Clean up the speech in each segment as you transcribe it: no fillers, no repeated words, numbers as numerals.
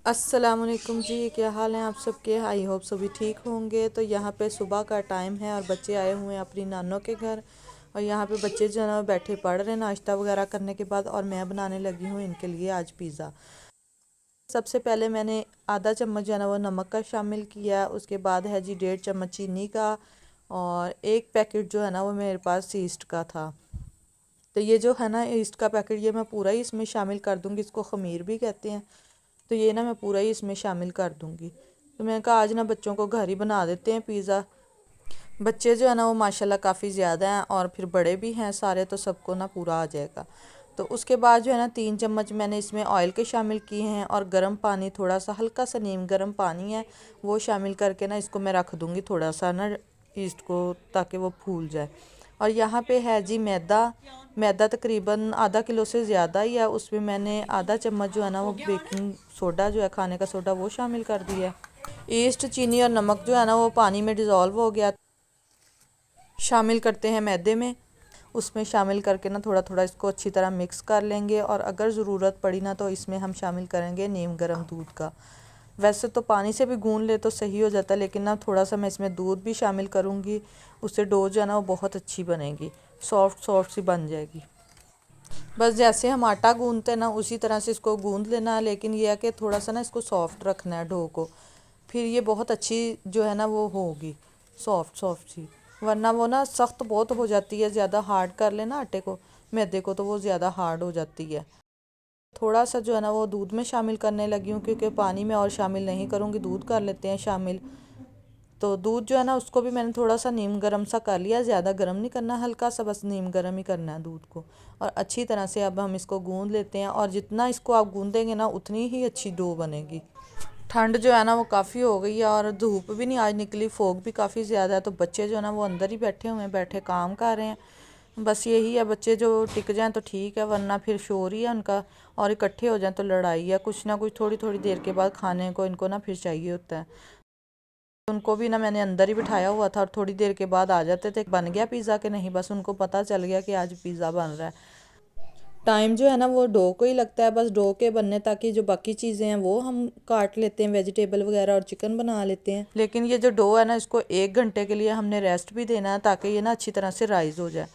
अस्सलामुअलैकुम जी, क्या हाल हैं आप सबके। आई होप सभी ठीक होंगे। तो यहाँ पे सुबह का टाइम है और बच्चे आए हुए हैं अपनी नानों के घर। और यहाँ पे बच्चे जो है ना बैठे पढ़ रहे हैं नाश्ता वगैरह करने के बाद। और मैं बनाने लगी हूँ इनके लिए आज पिज़्ज़ा। सबसे पहले मैंने आधा चम्मच जो है ना वो नमक का शामिल किया। उसके बाद है जी 1.5 चम्मच चीनी का। और एक पैकेट जो है ना वो मेरे पास ईस्ट का था। तो ये जो है ना ईस्ट का पैकेट ये मैं पूरा ही इसमें शामिल कर दूँगी। इसको ख़मीर भी कहते हैं। तो ये ना मैं पूरा ही इसमें शामिल कर दूँगी। तो मैंने कहा आज ना बच्चों को घर ही बना देते हैं पिज़्ज़ा। बच्चे जो है ना वो माशाल्लाह काफ़ी ज़्यादा हैं और फिर बड़े भी हैं सारे, तो सबको ना पूरा आ जाएगा। तो उसके बाद जो है ना 3 चम्मच मैंने इसमें ऑयल के शामिल किए हैं। और गर्म पानी, थोड़ा सा हल्का सा नीम गर्म पानी है वो शामिल करके ना इसको मैं रख दूँगी थोड़ा सा ना ईस्ट को, ताकि वो फूल जाए। और यहाँ पे है जी मैदा। मैदा तकरीबन आधा किलो से ज़्यादा ही है। उसमें मैंने आधा चम्मच जो है ना वो बेकिंग सोडा जो है खाने का सोडा वो शामिल कर दिया है। ईस्ट, चीनी और नमक जो है ना वो पानी में डिज़ोल्व हो गया। शामिल करते हैं मैदे में। उसमें शामिल करके ना थोड़ा थोड़ा इसको अच्छी तरह मिक्स कर लेंगे। और अगर ज़रूरत पड़ी ना तो इसमें हम शामिल करेंगे नीम गर्म दूध का। वैसे तो पानी से भी गूंद ले तो सही हो जाता है, लेकिन ना थोड़ा सा मैं इसमें दूध भी शामिल करूँगी। उससे डो जो है ना वो बहुत अच्छी बनेगी, सॉफ्ट सॉफ्ट सी बन जाएगी। बस जैसे हम आटा गूंदते हैं ना उसी तरह से इसको गूंद लेना है। लेकिन यह है कि थोड़ा सा ना इसको सॉफ्ट रखना है डो को। फिर ये बहुत अच्छी जो है ना वो होगी, सॉफ्ट सॉफ्ट सी। वरना वो ना सख्त बहुत हो जाती है, ज़्यादा हार्ड कर लेना आटे को, मैदे को, तो वो ज़्यादा हार्ड हो जाती है। थोड़ा सा जो है ना वो दूध में शामिल करने लगी हूँ, क्योंकि पानी में और शामिल नहीं करूँगी, दूध कर लेते हैं शामिल। तो दूध जो है ना उसको भी मैंने थोड़ा सा नीम गर्म सा कर लिया। ज़्यादा गर्म नहीं करना, हल्का सा बस नीम गर्म ही करना है दूध को। और अच्छी तरह से अब हम इसको गूंद लेते हैं। और जितना इसको आप गूंदेंगे ना उतनी ही अच्छी डो बनेगी। ठंड जो है ना वो काफ़ी हो गई है और धूप भी नहीं आज निकली, फोग भी काफ़ी ज़्यादा है। तो बच्चे जो है ना वो अंदर ही बैठे हुए हैं, बैठे काम कर रहे हैं। बस यही है, बच्चे जो टिक जाएं तो ठीक है, वरना फिर शोर ही है उनका। और इकट्ठे हो जाएं तो लड़ाई है, कुछ ना कुछ थोड़ी थोड़ी देर के बाद खाने को इनको ना फिर चाहिए होता है। उनको भी ना मैंने अंदर ही बिठाया हुआ था और थोड़ी देर के बाद आ जाते थे। बन गया पिज़्ज़ा के नहीं, बस उनको पता चल गया कि आज पिज़्ज़ा बन रहा है। टाइम जो है ना वो डो को ही लगता है, बस डो के बनने तक ही। जो बाकी चीज़ें हैं वो हम काट लेते हैं, वेजिटेबल वगैरह और चिकन बना लेते हैं। लेकिन ये जो डो है ना इसको 1 घंटे के लिए हमने रेस्ट भी देना है, ताकि ये ना अच्छी तरह से राइज हो जाए।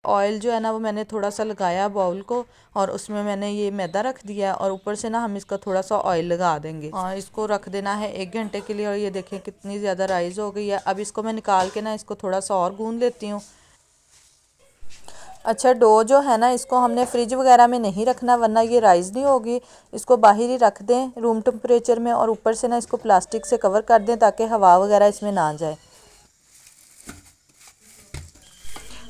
ऑयल जो है ना वो मैंने थोड़ा सा लगाया बाउल को, और उसमें मैंने ये मैदा रख दिया। और ऊपर से ना हम इसका थोड़ा सा ऑयल लगा देंगे और इसको रख देना है 1 घंटे के लिए। और ये देखें कितनी ज़्यादा राइज हो गई है। अब इसको मैं निकाल के ना इसको थोड़ा सा और गूंद लेती हूँ। अच्छा, डो जो है ना इसको हमने फ्रिज वगैरह में नहीं रखना, वरना ये राइज़ नहीं होगी। इसको बाहर ही रख दें रूम टेम्परेचर में। और ऊपर से ना इसको प्लास्टिक से कवर कर दें ताकि हवा वगैरह इसमें ना जाए।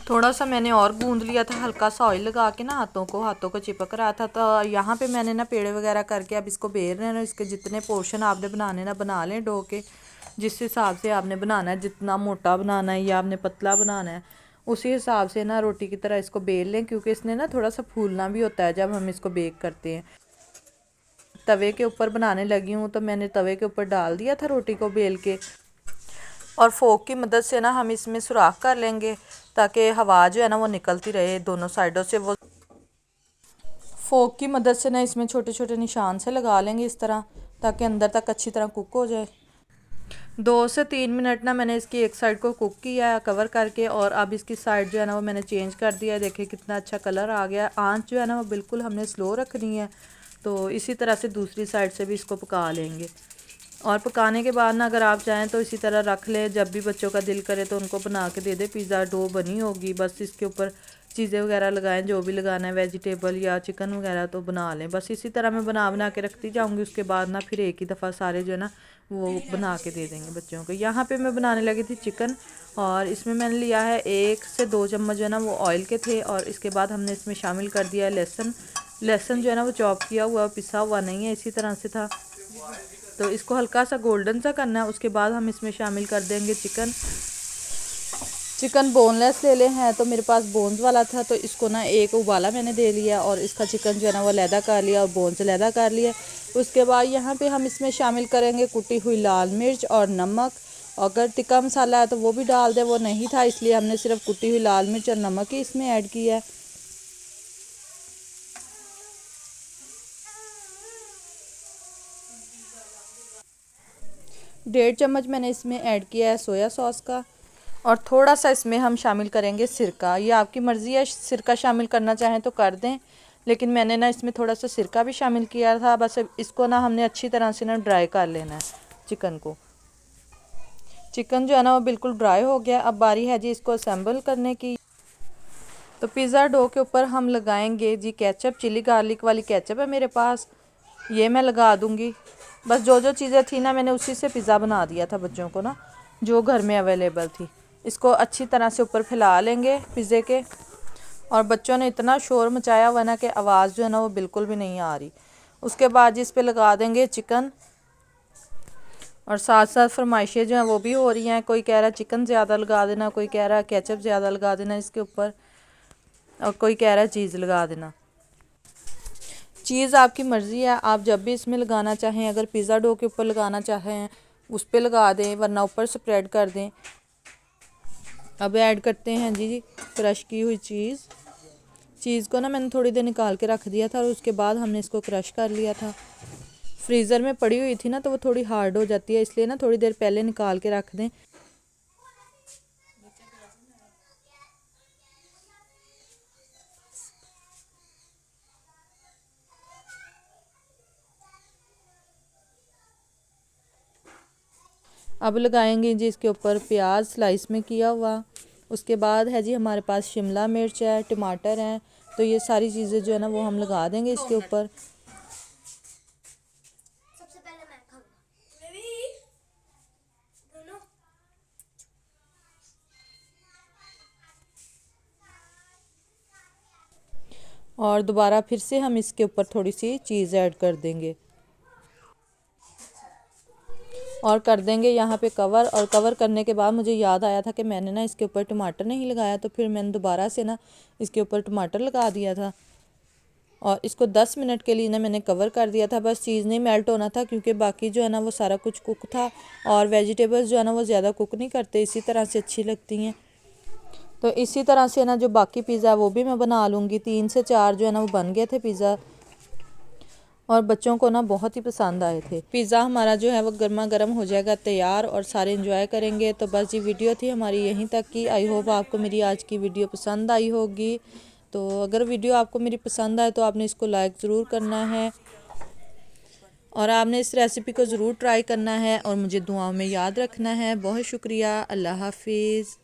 थोड़ा सा मैंने और गूंद लिया था, हल्का सा ऑयल लगा के ना हाथों को चिपक रहा था। तो यहाँ पे मैंने ना पेड़े वगैरह करके अब इसको बेल रहे हैं। इसके जितने पोर्शन आपने बनाने ना बना लें डो के, जिस हिसाब से आपने बनाना है, जितना मोटा बनाना है या आपने पतला बनाना है, उसी हिसाब से ना रोटी की तरह इसको बेल लें। क्योंकि इसने ना थोड़ा सा फूलना भी होता है जब हम इसको बेक करते हैं। तवे के ऊपर बनाने लगी हूँ तो मैंने तवे के ऊपर डाल दिया था रोटी को बेल के। और फोक की मदद से ना हम इसमें सुराख कर लेंगे, ताकि हवा जो है ना वो निकलती रहे दोनों साइडों से। वो फोक की मदद से ना इसमें छोटे छोटे निशान से लगा लेंगे इस तरह, ताकि अंदर तक अच्छी तरह कुक हो जाए। 2 से 3 मिनट ना मैंने इसकी एक साइड को कुक किया है कवर करके। और अब इसकी साइड जो है ना वो मैंने चेंज कर दिया है। देखिए कितना अच्छा कलर आ गया। आंच जो है ना वो बिल्कुल हमने स्लो रखनी है। तो इसी तरह से दूसरी साइड से भी इसको पका लेंगे। और पकाने के बाद ना अगर आप चाहें तो इसी तरह रख लें, जब भी बच्चों का दिल करे तो उनको बना के दे दे। पिज़्ज़ा डो बनी होगी, बस इसके ऊपर चीज़ें वगैरह लगाएं, जो भी लगाना है, वेजिटेबल या चिकन वगैरह, तो बना लें। बस इसी तरह मैं बना के रखती जाऊंगी। उसके बाद ना फिर एक ही दफ़ा सारे जो है ना वो बना के दे देंगे बच्चों को। यहाँ पे मैं बनाने लगी थी चिकन, और इसमें मैंने लिया है 1 से 2 चम्मच जो है ना वो ऑयल के थे। और इसके बाद हमने इसमें शामिल कर दिया है लहसुन। लहसुन जो है ना वो चॉप किया हुआ, पिसा हुआ नहीं है, इसी तरह से था। तो इसको हल्का सा गोल्डन सा करना है। उसके बाद हम इसमें शामिल कर देंगे चिकन। चिकन बोनलेस ले ले हैं, तो मेरे पास बोन्स वाला था, तो इसको ना एक उबाला मैंने दे लिया। और इसका चिकन जो है ना वो लैदा कर लिया और बोन्स लैदा कर लिया। उसके बाद यहाँ पे हम इसमें शामिल करेंगे कुटी हुई लाल मिर्च और नमक। अगर टिक्का मसाला है तो वो भी डाल दे, वो नहीं था इसलिए हमने सिर्फ कुटी हुई लाल मिर्च और नमक ही इसमें ऐड किया है। 1.5 चम्मच मैंने इसमें ऐड किया है सोया सॉस का, और थोड़ा सा इसमें हम शामिल करेंगे सिरका। ये आपकी मर्ज़ी है, सिरका शामिल करना चाहें तो कर दें, लेकिन मैंने ना इसमें थोड़ा सा सिरका भी शामिल किया था। बस इसको ना हमने अच्छी तरह से ना ड्राई कर लेना है चिकन को। चिकन जो है ना वो बिल्कुल ड्राई हो गया। अब बारी है जी इसको असेंबल करने की। तो पिज़्ज़ा डो के ऊपर हम लगाएंगे जी केचप, चिली गार्लिक वाली केचप है मेरे पास, ये मैं लगा दूंगी। बस जो जो चीज़ें थी ना मैंने उसी से पिज़्ज़ा बना दिया था बच्चों को ना, जो घर में अवेलेबल थी। इसको अच्छी तरह से ऊपर फैला लेंगे पिज़्ज़े के। और बच्चों ने इतना शोर मचाया हुआ ना कि आवाज़ जो है ना वो बिल्कुल भी नहीं आ रही। उसके बाद इस पे लगा देंगे चिकन, और साथ साथ फरमाइशें जो हैं वो भी हो रही हैं। कोई कह रहा है चिकन ज़्यादा लगा देना, कोई कह रहा है केचप ज़्यादा लगा देना इसके ऊपर, और कोई कह रहा है चीज़ लगा देना। चीज़ आपकी मर्ज़ी है, आप जब भी इसमें लगाना चाहें, अगर पिज़्ज़ा डो के ऊपर लगाना चाहें उस पर लगा दें, वरना ऊपर स्प्रेड कर दें। अब ऐड करते हैं जी क्रश की हुई चीज़ को ना मैंने थोड़ी देर निकाल के रख दिया था, और उसके बाद हमने इसको क्रश कर लिया था। फ्रीज़र में पड़ी हुई थी ना तो वो थोड़ी हार्ड हो जाती है, इसलिए ना थोड़ी देर पहले निकाल के रख दें। अब लगाएंगे जी इसके ऊपर प्याज स्लाइस में किया हुआ। उसके बाद है जी हमारे पास शिमला मिर्च है, टमाटर हैं, तो ये सारी चीज़ें जो है ना वो हम लगा देंगे इसके ऊपर। सबसे पहले मैं खाऊंगा। और दोबारा फिर से हम इसके ऊपर थोड़ी सी चीज़ ऐड कर देंगे, और कर देंगे यहाँ पे कवर। और कवर करने के बाद मुझे याद आया था कि मैंने ना इसके ऊपर टमाटर नहीं लगाया, तो फिर मैंने दोबारा से ना इसके ऊपर टमाटर लगा दिया था, और इसको 10 मिनट के लिए ना मैंने कवर कर दिया था। बस चीज़ नहीं मेल्ट होना था, क्योंकि बाकी जो है ना वो सारा कुछ कुक था, और वेजिटेबल्स जो है ना वो ज़्यादा कुक नहीं करते, इसी तरह से अच्छी लगती हैं। तो इसी तरह से ना जो बाकी पिज़्ज़ा वो भी मैं बना लूँगी। 3 से 4 जो है ना वो बन गए थे पिज़्ज़ा, और बच्चों को ना बहुत ही पसंद आए थे। पिज़्ज़ा हमारा जो है वो गर्मा गर्म हो जाएगा तैयार, और सारे इंजॉय करेंगे। तो बस ये वीडियो थी हमारी यहीं तक की। आई होप आपको मेरी आज की वीडियो पसंद आई होगी। तो अगर वीडियो आपको मेरी पसंद आए तो आपने इसको लाइक ज़रूर करना है, और आपने इस रेसिपी को ज़रूर ट्राई करना है, और मुझे दुआओं में याद रखना है। बहुत शुक्रिया। अल्लाह हाफिज़।